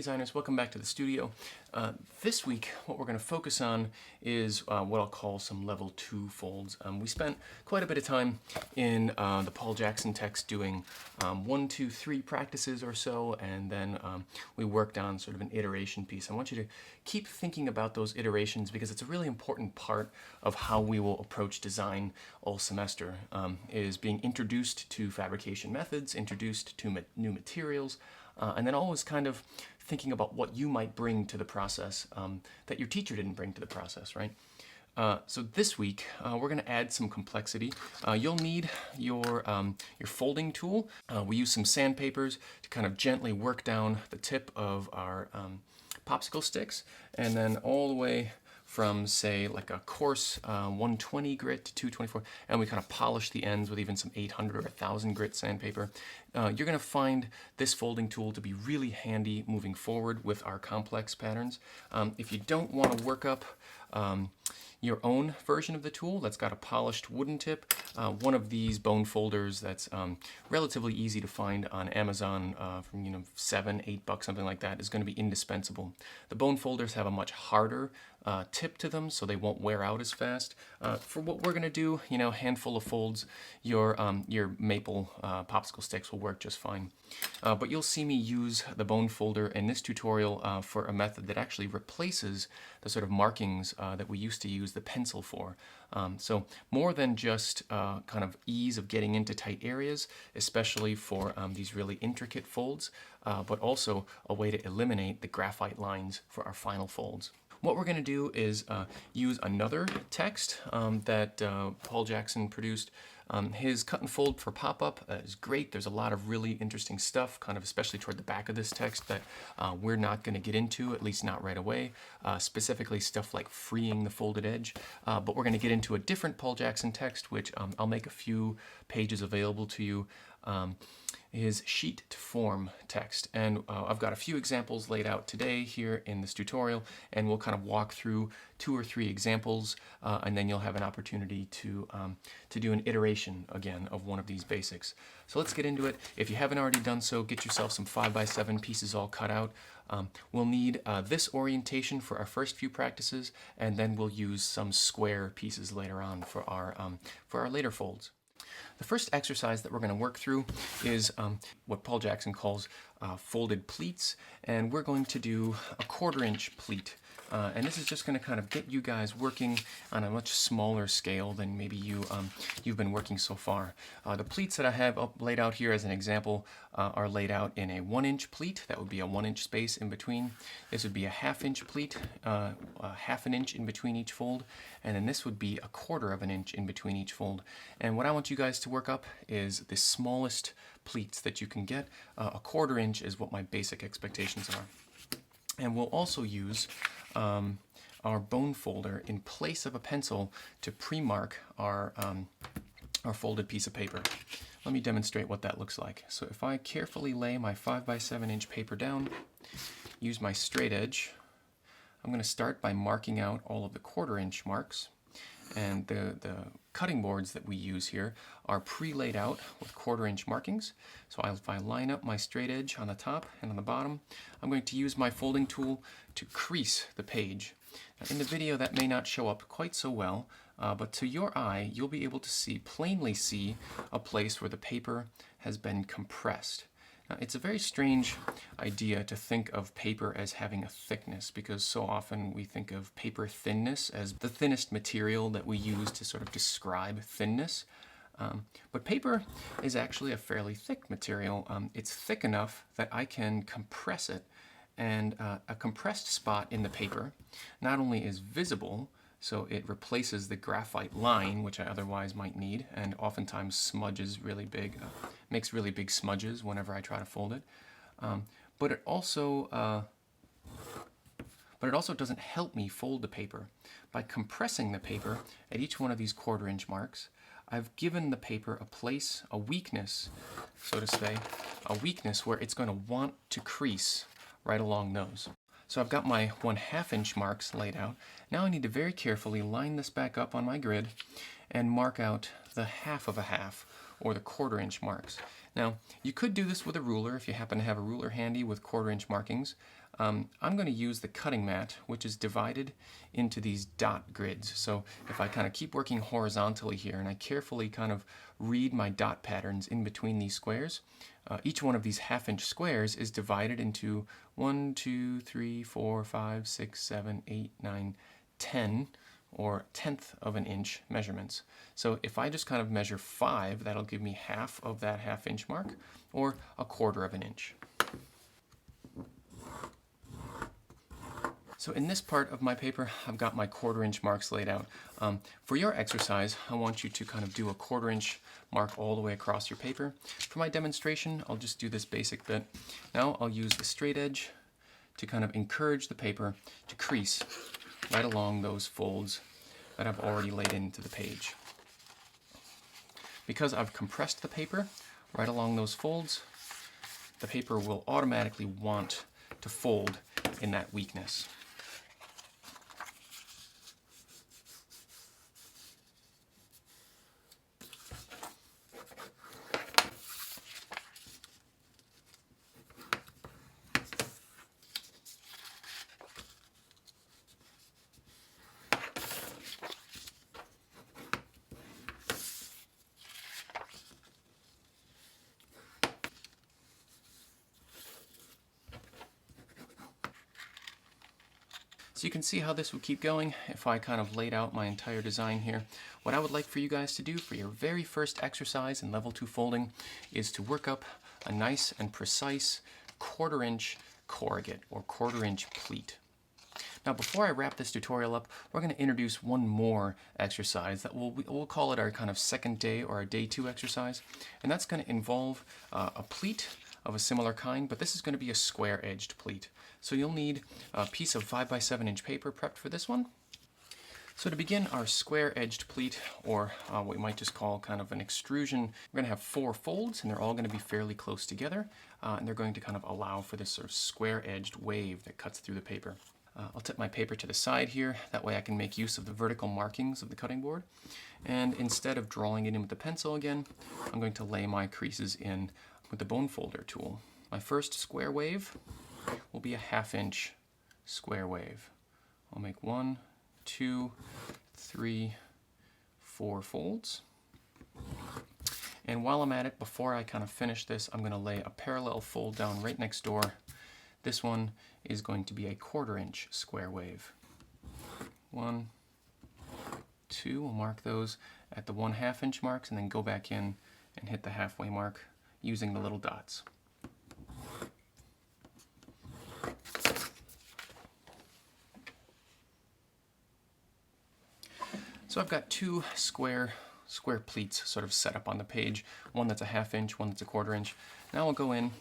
Hey designers, welcome back to the studio. This week what we're going to focus on is what I'll call some level 2 folds. We spent quite a bit of time in the Paul Jackson text doing 1, 2, 3 practices or so, and then we worked on sort of an iteration piece. I want you to keep thinking about those iterations because it's a really important part of how we will approach design all semester, is being introduced to fabrication methods, introduced to new materials, and then always kind of thinking about what you might bring to the process that your teacher didn't bring to the process, right? So this week we're going to add some complexity. You'll need your folding tool. We use some sandpapers to kind of gently work down the tip of our popsicle sticks, and then all the way from, say, like a coarse 120 grit to 224, and we kind of polish the ends with even some 800 or 1000 grit sandpaper. You're going to find this folding tool to be really handy moving forward with our complex patterns. If you don't want to work up your own version of the tool that's got a polished wooden tip, one of these bone folders that's relatively easy to find on Amazon from $7, $8, something like that, is going to be indispensable. The bone folders have a much harder tip to them, so they won't wear out as fast. For what we're going to do, a handful of folds, your maple popsicle sticks will work just fine. But you'll see me use the bone folder in this tutorial for a method that actually replaces the sort of markings that we used to use the pencil for. So more than just kind of ease of getting into tight areas, especially for these really intricate folds, but also a way to eliminate the graphite lines for our final folds. What we're going to do is use another text that Paul Jackson produced. His cut and fold for pop-up is great. There's a lot of really interesting stuff, kind of especially toward the back of this text, that we're not going to get into, at least not right away. Specifically stuff like freeing the folded edge. But we're going to get into a different Paul Jackson text, which I'll make a few pages available to you. His sheet to form text, and I've got a few examples laid out today here in this tutorial, and we'll kind of walk through 2 or 3 examples, and then you'll have an opportunity to do an iteration again of one of these basics. So let's get into it. If you haven't already done so, get yourself some 5x7 pieces all cut out. We'll need this orientation for our first few practices, and then we'll use some square pieces later on for our later folds. The first exercise that we're going to work through is what Paul Jackson calls folded pleats, and we're going to do a 1/4 inch pleat. And this is just going to kind of get you guys working on a much smaller scale than maybe you've been working so far. The pleats that I have laid out here as an example are laid out in a 1 inch pleat. That would be a 1 inch space in between. This would be a 1/2 inch pleat, 1/2 inch in between each fold, and then this would be a 1/4 inch in between each fold. And what I want you guys to work up is the smallest pleats that you can get. A 1/4 inch is what my basic expectations are. And we'll also use our bone folder in place of a pencil to pre-mark our folded piece of paper. Let me demonstrate what that looks like. So if I carefully lay my 5x7 inch paper down, use my straight edge, I'm going to start by marking out all of the 1/4 inch marks. And the cutting boards that we use here are pre-laid out with 1/4 inch markings. So if I line up my straight edge on the top and on the bottom, I'm going to use my folding tool to crease the page. Now, in the video that may not show up quite so well, but to your eye you'll be able to plainly see a place where the paper has been compressed. Now, it's a very strange idea to think of paper as having a thickness, because so often we think of paper thinness as the thinnest material that we use to sort of describe thinness. But paper is actually a fairly thick material. It's thick enough that I can compress it, and a compressed spot in the paper not only is visible, so it replaces the graphite line, which I otherwise might need, and oftentimes smudges really big, makes really big smudges whenever I try to fold it. But it also doesn't help me fold the paper. By compressing the paper at each one of these 1/4 inch marks, I've given the paper a place, a weakness, so to say, a weakness where it's going to want to crease right along those. So I've got my 1/2 inch marks laid out. Now I need to very carefully line this back up on my grid and mark out the 1/2 of a half, or the 1/4 inch marks. Now, you could do this with a ruler if you happen to have a ruler handy with 1/4 inch markings, I'm going to use the cutting mat, which is divided into these dot grids. So if I kind of keep working horizontally here and I carefully kind of read my dot patterns in between these squares, each one of these half-inch squares is divided into 1, 2, 3, 4, 5, 6, 7, 8, 9, 10, or 1/10 of an inch measurements. So if I just kind of measure 5, that'll give me half of that half-inch mark, or 1/4 of an inch. So in this part of my paper, I've got my 1/4 inch marks laid out. For your exercise, I want you to kind of do a 1/4 inch mark all the way across your paper. For my demonstration, I'll just do this basic bit. Now I'll use the straight edge to kind of encourage the paper to crease right along those folds that I've already laid into the page. Because I've compressed the paper right along those folds, the paper will automatically want to fold in that weakness. So you can see how this would keep going if I kind of laid out my entire design here. What I would like for you guys to do for your very first exercise in level 2 folding is to work up a nice and precise 1/4 inch corrugate or 1/4 inch pleat. Now before I wrap this tutorial up, we're going to introduce one more exercise that we'll call it our kind of second day or our day 2 exercise, and that's going to involve a pleat of a similar kind, but this is going to be a square-edged pleat. So you'll need a piece of 5 by 7 inch paper prepped for this one. So to begin our square-edged pleat, or what we might just call kind of an extrusion, we're going to have 4 folds, and they're all going to be fairly close together, and they're going to kind of allow for this sort of square-edged wave that cuts through the paper. I'll tip my paper to the side here, that way I can make use of the vertical markings of the cutting board. And instead of drawing it in with the pencil again, I'm going to lay my creases in with the bone folder tool. My first square wave will be a 1/2 inch square wave. I'll make 1, 2, 3, 4 folds. And while I'm at it, before I kind of finish this, I'm going to lay a parallel fold down right next door. This one is going to be a 1/4 inch square wave. 1, 2, we'll mark those at the 1/2 inch marks and then go back in and hit the halfway mark using the little dots. So I've got 2 square pleats sort of set up on the page, one that's a 1/2 inch, one that's a 1/4 inch. Now I'll go in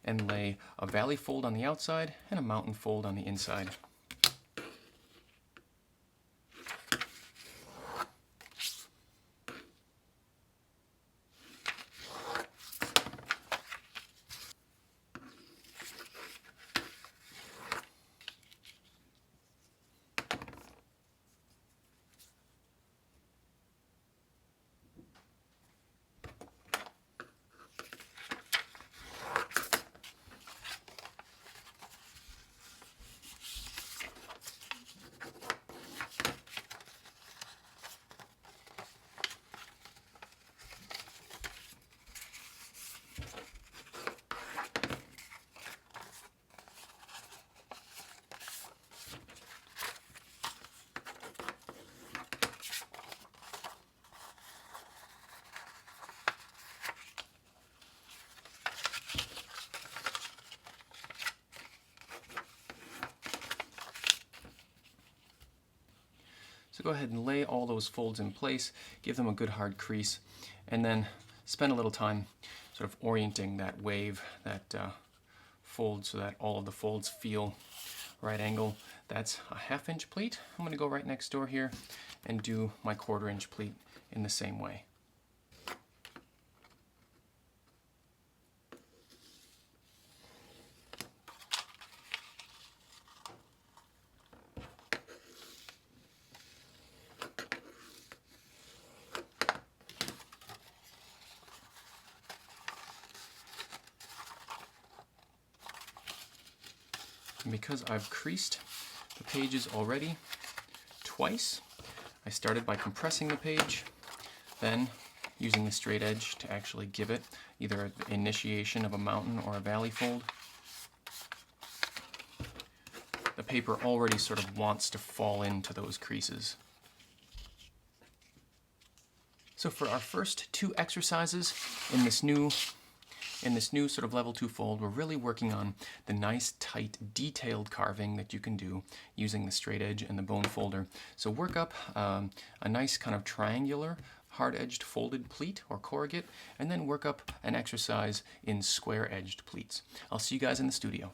and lay a valley fold on the outside and a mountain fold on the inside. So go ahead and lay all those folds in place, give them a good hard crease, and then spend a little time sort of orienting that wave, that fold, so that all of the folds feel right angle. That's a 1/2 inch pleat. I'm going to go right next door here and do my 1/4 inch pleat in the same way. And because I've creased the pages already twice, I started by compressing the page, then using the straight edge to actually give it either an initiation of a mountain or a valley fold. The paper already sort of wants to fall into those creases. So for our first two exercises in this new sort of level 2 fold, we're really working on the nice, tight, detailed carving that you can do using the straight edge and the bone folder. So work up a nice kind of triangular, hard-edged folded pleat or corrugate, and then work up an exercise in square-edged pleats. I'll see you guys in the studio.